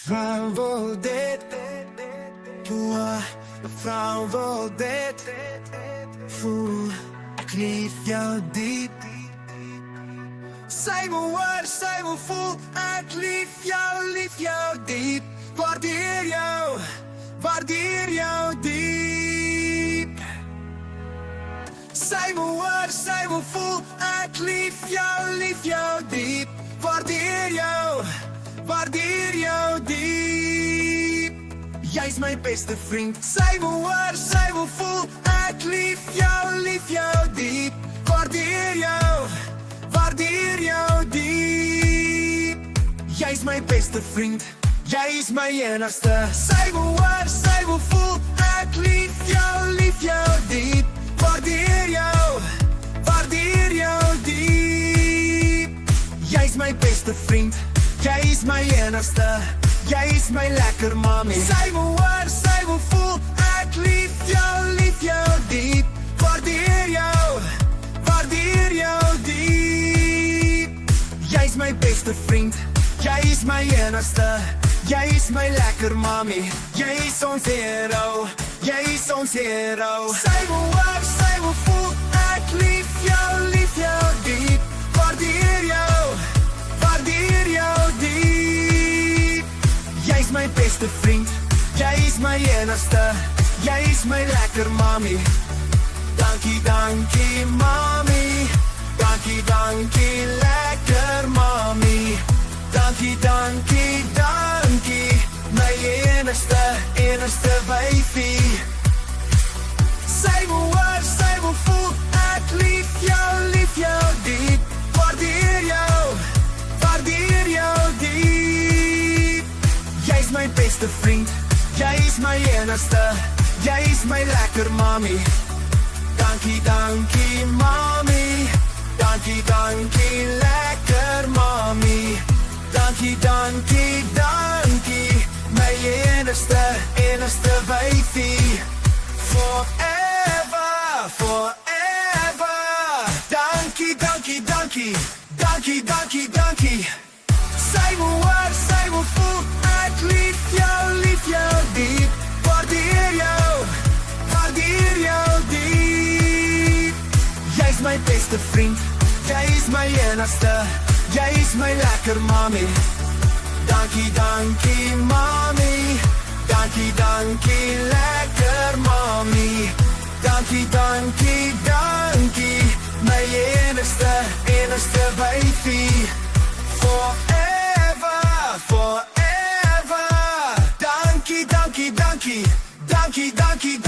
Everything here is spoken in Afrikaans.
Vrouw dit, vrouw dit, voel, ek lief jou diep. Sy wil hoor, sy wil voel, ek lief jou diep. Waardeer jou diep. Sy wil hoor, sy wil voel, ek lief jou diep. Waardeer jou diep. Jy's my beste vriend. Sy wil hoor, sy wil voel, ek lief jou diep. Waardeer jou diep. Jy's my beste vriend. Jy is my enigste. Sy wil hoor, sy wil voel, ek lief jou diep. Waardeer jou diep. Jy's my beste vriend. Jy is my enigste. Jy is my lekker mami. Sy wil hoor, sy wil voel, ek lief jou diep. Waardeer jou diep. Jy is my beste vriend. Jy is my enigste. Jy is my lekker mami. Jy is ons hero. Jy is ons hero. Sy wil hoor, sy wil voel, ek lief jou diep. Waardeer jou diep. Jy is my beste vriend. Jy is my enigste. Jy is my lekker mami. Dankie, dankie mami. Dankie, dankie lekker mami. Dankie, dankie, dankie. My enigste wyfie. Sy wil hoor, sy wil voel, ek lief jou diep. Waardeer jou diep. Jy is my beste vriend. Jy is my enigste. Jy is my lekker mami. Dankie, dankie mami. Dankie, dankie lekker mami. Dankie, dankie, dankie. My enigste wyfie. Forever, forever. Dankie, dankie, dankie. Dankie, dankie, dankie. Sy wil hoor, sy wil voel, ek lief jou diep. Waardeer jou diep. Jy is my beste vriend. Jy is my enigste. Jy is my lekker mami. Dankie, dankie mami. Dankie, dankie lekker mami. Dankie, dankie, dankie. My enigste wyfie. Forever, forever. Dankie, dankie, dankie. Dankie, dankie, dankie.